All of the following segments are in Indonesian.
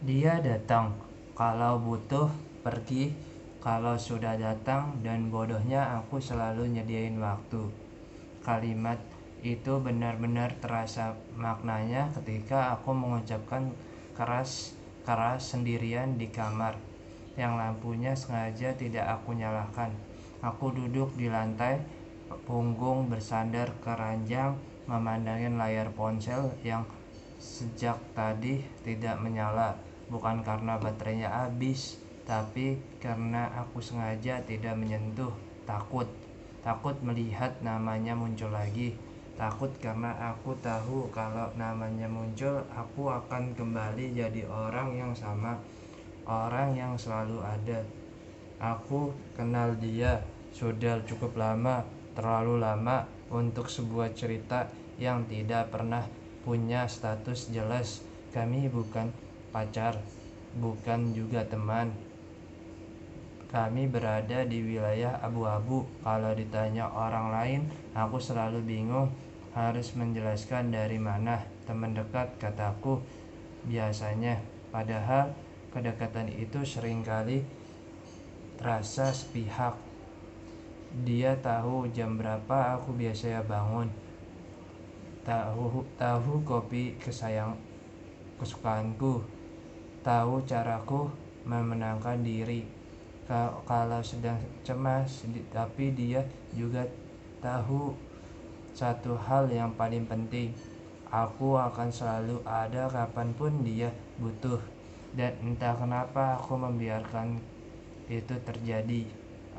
Dia datang kalau butuh, pergi kalau sudah datang, dan bodohnya aku selalu nyediain waktu. Kalimat itu benar-benar terasa maknanya ketika aku mengucapkan keras-keras sendirian di kamar yang lampunya sengaja tidak aku nyalakan. Aku duduk di lantai, punggung bersandar ke ranjang, memandangin layar ponsel yang sejak tadi tidak menyala, bukan karena baterainya habis, tapi karena aku sengaja tidak menyentuh. Takut melihat namanya muncul lagi. Takut karena aku tahu kalau namanya muncul, aku akan kembali jadi orang yang sama, orang yang selalu ada. Aku kenal dia sudah cukup lama, terlalu lama untuk sebuah cerita yang tidak pernah punya status jelas. Kami bukan pacar, bukan juga teman. Kami berada di wilayah abu-abu. Kalau ditanya orang lain, aku selalu bingung harus menjelaskan dari mana. Teman dekat, kataku biasanya. Padahal kedekatan itu seringkali terasa sepihak. Dia tahu jam berapa aku biasanya bangun, tahu kopi kesukaanku, tahu caraku memenangkan diri kalau sedang cemas. Tapi dia juga tahu satu hal yang paling penting: aku akan selalu ada kapanpun dia butuh. Dan entah kenapa aku membiarkan itu terjadi.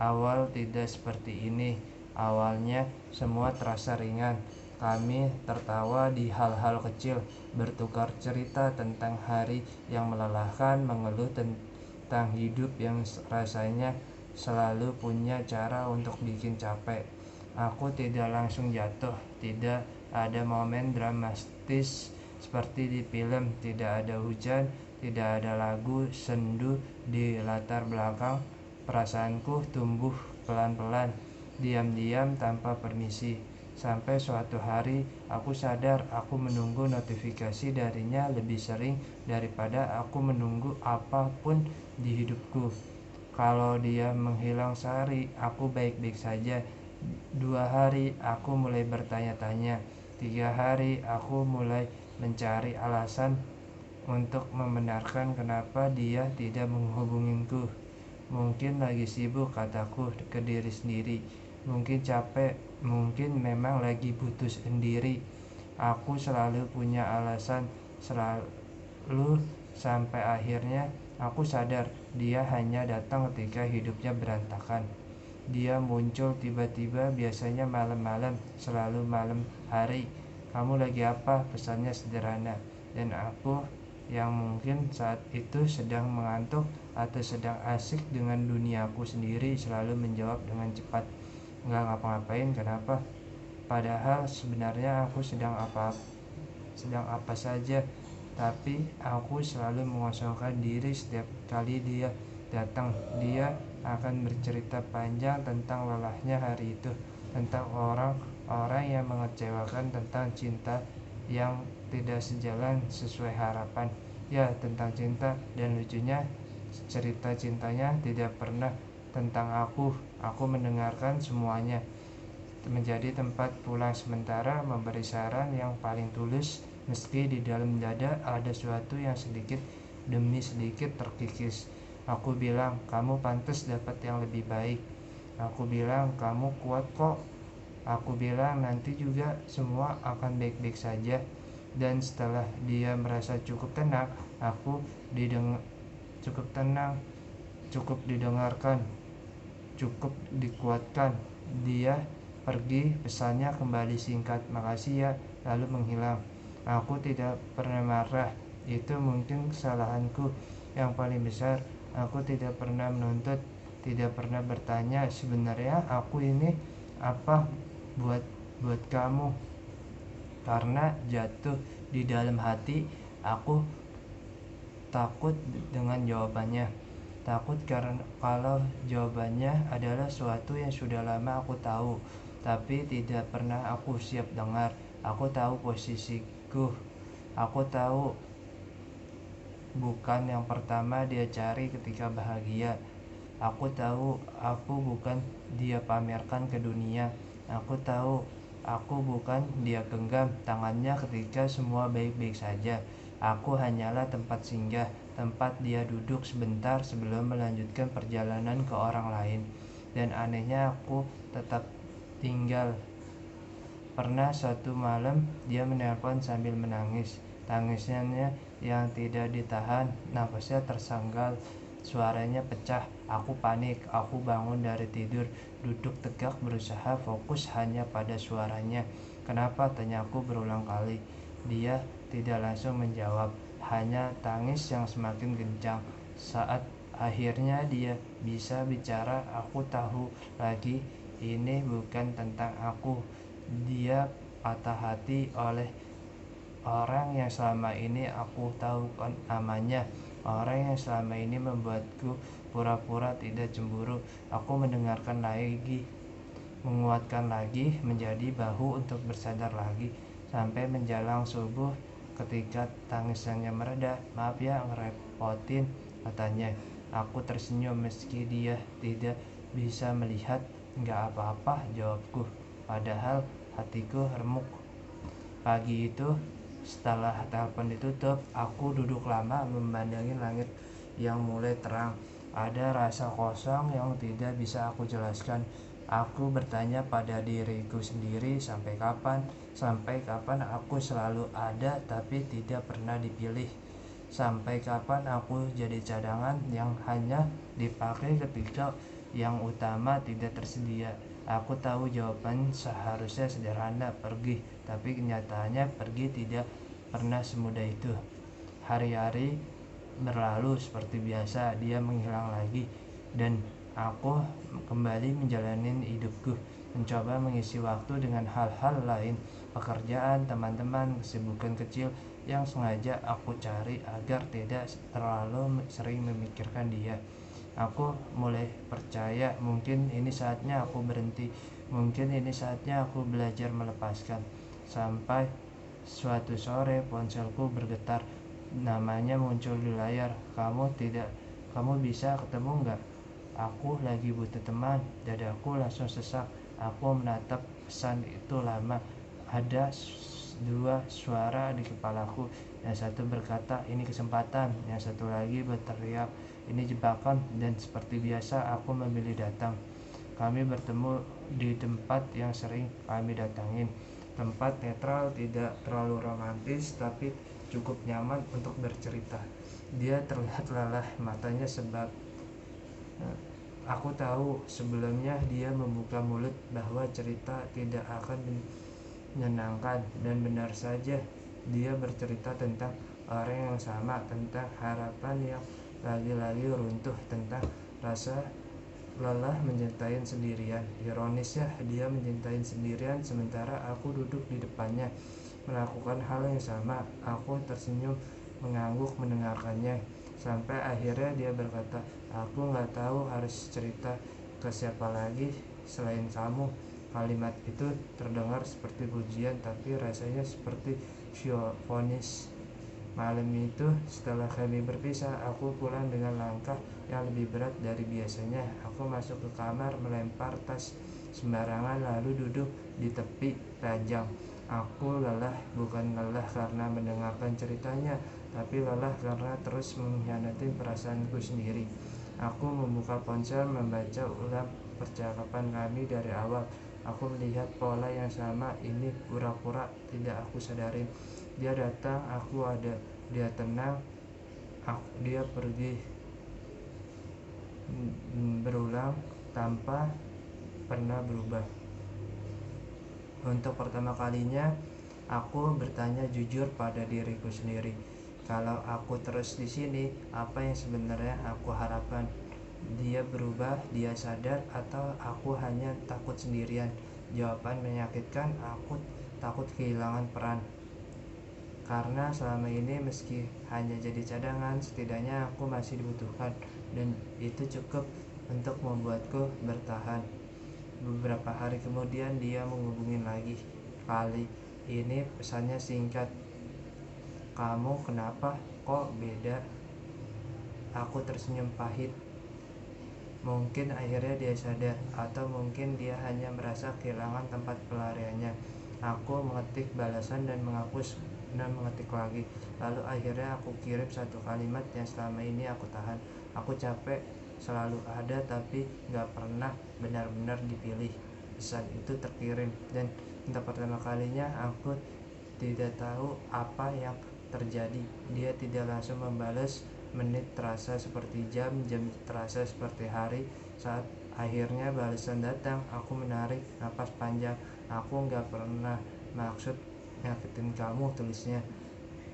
Awal tidak seperti ini. Awalnya semua terasa ringan. Kami tertawa di hal-hal kecil, bertukar cerita tentang hari yang melelahkan, mengeluh tentang hidup yang rasanya selalu punya cara untuk bikin capek. Aku tidak langsung jatuh, tidak ada momen dramatis seperti di film, tidak ada hujan, tidak ada lagu sendu di latar belakang. Perasaanku tumbuh pelan-pelan, diam-diam tanpa permisi. Sampai suatu hari aku sadar aku menunggu notifikasi darinya lebih sering daripada aku menunggu apapun di hidupku. Kalau dia menghilang sehari, aku baik-baik saja. 2 hari aku mulai bertanya-tanya. 3 hari aku mulai mencari alasan untuk membenarkan kenapa dia tidak menghubunginku. Mungkin lagi sibuk, kataku ke diri sendiri. Mungkin capek, mungkin memang lagi butuh sendiri. Aku selalu punya alasan, selalu, sampai akhirnya aku sadar dia hanya datang ketika hidupnya berantakan. Dia muncul tiba-tiba, biasanya malam-malam, selalu malam hari. Kamu lagi apa? Pesannya sederhana. Dan aku yang mungkin saat itu sedang mengantuk atau sedang asik dengan duniaku sendiri selalu menjawab dengan cepat, "Nggak ngapa-ngapain." Kenapa? Padahal sebenarnya aku sedang apa saja. Tapi aku selalu mengosongkan diri setiap kali dia datang. Dia akan bercerita panjang tentang lelahnya hari itu, tentang orang-orang yang mengecewakan, tentang cinta yang tidak sejalan sesuai harapan. Ya, tentang cinta. Dan lucunya, cerita cintanya tidak pernah tentang aku. Aku mendengarkan semuanya, menjadi tempat pulang sementara, memberi saran yang paling tulus, meski di dalam dada ada sesuatu yang sedikit demi sedikit terkikis. Aku bilang, kamu pantas dapat yang lebih baik. Aku bilang, kamu kuat kok. Aku bilang, nanti juga semua akan baik-baik saja. Dan setelah dia merasa cukup tenang, aku cukup tenang, cukup didengarkan, cukup dikuatkan, dia pergi. Pesannya kembali singkat, "Makasih ya," lalu menghilang. Aku tidak pernah marah. Itu mungkin kesalahanku yang paling besar. Aku tidak pernah menuntut, tidak pernah bertanya, sebenarnya aku ini apa buat kamu. Karena jatuh di dalam hati, aku takut dengan jawabannya. Takut karena kalau jawabannya adalah sesuatu yang sudah lama aku tahu, tapi tidak pernah aku siap dengar. Aku tahu posisiku. Aku tahu bukan yang pertama dia cari ketika bahagia. Aku tahu aku bukan dia pamerkan ke dunia. Aku tahu aku bukan dia genggam tangannya ketika semua baik-baik saja. Aku hanyalah tempat singgah, tempat dia duduk sebentar sebelum melanjutkan perjalanan ke orang lain. Dan anehnya aku tetap tinggal. Pernah suatu malam dia menelpon sambil menangis. Tangisnya yang tidak ditahan, nafasnya tersanggal, suaranya pecah. Aku panik, aku bangun dari tidur, duduk tegak berusaha fokus hanya pada suaranya. Kenapa? Tanyaku berulang kali. Dia tidak langsung menjawab, hanya tangis yang semakin kencang. Saat akhirnya dia bisa bicara, aku tahu lagi ini bukan tentang aku. Dia patah hati oleh orang yang selama ini aku tahu namanya, orang yang selama ini membuatku pura-pura tidak cemburu. Aku mendengarkan lagi, menguatkan lagi, menjadi bahu untuk bersandar lagi, sampai menjelang subuh ketika tangisannya mereda. Maaf ya ngerepotin, katanya. Aku tersenyum meski dia tidak bisa melihat. Nggak apa-apa, jawabku, padahal hatiku remuk. Pagi itu setelah telepon ditutup, aku duduk lama memandangi langit yang mulai terang. Ada rasa kosong yang tidak bisa aku jelaskan. Aku bertanya pada diriku sendiri, sampai kapan aku selalu ada tapi tidak pernah dipilih. Sampai kapan aku jadi cadangan yang hanya dipakai ketika yang utama tidak tersedia. Aku tahu jawaban seharusnya sederhana, pergi. Tapi kenyataannya pergi tidak pernah semudah itu. Hari-hari berlalu seperti biasa, dia menghilang lagi, dan aku kembali menjalani hidupku, mencoba mengisi waktu dengan hal-hal lain, pekerjaan, teman-teman, kesibukan kecil yang sengaja aku cari agar tidak terlalu sering memikirkan dia. Aku mulai percaya mungkin ini saatnya aku berhenti, mungkin ini saatnya aku belajar melepaskan. Sampai suatu sore ponselku bergetar, namanya muncul di layar. Kamu bisa ketemu nggak? Aku lagi butuh teman. Dadaku langsung sesak. Aku menatap pesan itu lama. Ada dua suara di kepalaku. Yang satu berkata, ini kesempatan. Yang satu lagi berteriak, ini jebakan. Dan seperti biasa aku memilih datang. Kami bertemu di tempat yang sering kami datangin. Tempat netral, tidak terlalu romantis, tapi cukup nyaman untuk bercerita. Dia terlihat lelah matanya sebab aku tahu sebelumnya dia membuka mulut bahwa cerita tidak akan menyenangkan. Dan benar saja, dia bercerita tentang orang yang sama, tentang harapan yang lagi-lagi runtuh, tentang rasa lelah mencintai sendirian. Ironisnya, dia mencintai sendirian sementara aku duduk di depannya melakukan hal yang sama. Aku tersenyum mengangguk mendengarkannya, sampai akhirnya dia berkata, aku gak tahu harus cerita ke siapa lagi selain kamu. Kalimat itu terdengar seperti pujian, tapi rasanya seperti vonis. Malam itu setelah kami berpisah, aku pulang dengan langkah yang lebih berat dari biasanya. Aku masuk ke kamar, melempar tas sembarangan, lalu duduk di tepi ranjang. Aku lelah, bukan lelah karena mendengarkan ceritanya, tapi lelah karena terus mengkhianati perasaanku sendiri. Aku membuka ponsel, membaca ulang percakapan kami dari awal. Aku melihat pola yang sama, ini pura-pura tidak aku sadarin. Dia datang, aku ada. Dia tenang, dia pergi. Berulang tanpa pernah berubah. Untuk pertama kalinya, aku bertanya jujur pada diriku sendiri. Kalau aku terus di sini, apa yang sebenarnya aku harapkan? Dia berubah, dia sadar, atau aku hanya takut sendirian? Jawaban menyakitkan, aku takut kehilangan peran. Karena selama ini meski hanya jadi cadangan, setidaknya aku masih dibutuhkan, dan itu cukup untuk membuatku bertahan. Beberapa hari kemudian dia menghubungi lagi. Kali ini pesannya singkat. Kamu kenapa? Kok beda? Aku tersenyum pahit. Mungkin akhirnya dia sadar, atau mungkin dia hanya merasa kehilangan tempat pelariannya. Aku mengetik balasan dan menghapus dan mengetik lagi. Lalu akhirnya aku kirim satu kalimat yang selama ini aku tahan. Aku capek selalu ada tapi gak pernah benar-benar dipilih. Pesan itu terkirim dan untuk pertama kalinya aku tidak tahu apa yang terjadi. Dia tidak langsung membalas. Menit terasa seperti jam, jam terasa seperti hari. Saat akhirnya balasan datang, aku menarik napas panjang. Aku gak pernah maksud nyakitin kamu, tulisnya.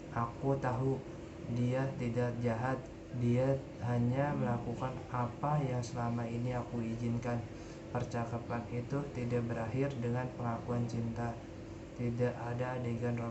Aku tahu dia tidak jahat. Dia hanya melakukan apa yang selama ini aku izinkan. Percakapan itu tidak berakhir dengan pengakuan cinta. Tidak ada adegan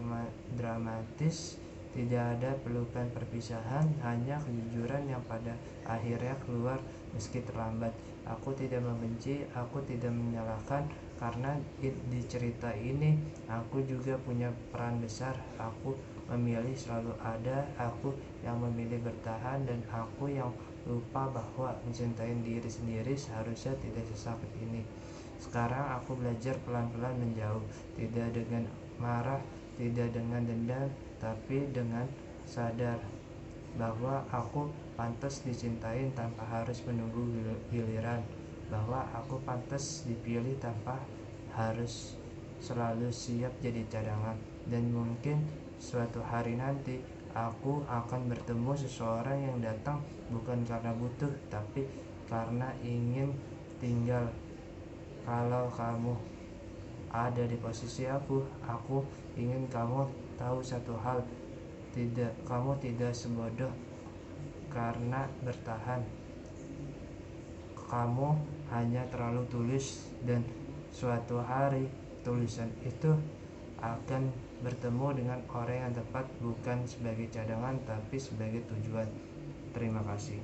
dramatis, tidak ada pelukan perpisahan, hanya kejujuran yang pada akhirnya keluar meski terlambat. Aku tidak membenci, aku tidak menyalahkan, karena di cerita ini aku juga punya peran besar. Aku memilih selalu ada, aku yang memilih bertahan, dan aku yang lupa bahwa mencintai diri sendiri seharusnya tidak sesakit ini. Sekarang aku belajar pelan-pelan menjauh, tidak dengan marah, tidak dengan dendam, tapi dengan sadar bahwa aku pantas dicintain tanpa harus menunggu giliran, bahwa aku pantas dipilih tanpa harus selalu siap jadi cadangan. Dan mungkin suatu hari nanti aku akan bertemu seseorang yang datang bukan karena butuh, tapi karena ingin tinggal. Kalau kamu ada di posisi aku ingin kamu tahu satu hal, kamu tidak sebodoh karena bertahan. Kamu hanya terlalu tulus, dan suatu hari tulisan itu akan bertemu dengan orang yang tepat, bukan sebagai cadangan tapi sebagai tujuan. Terima kasih.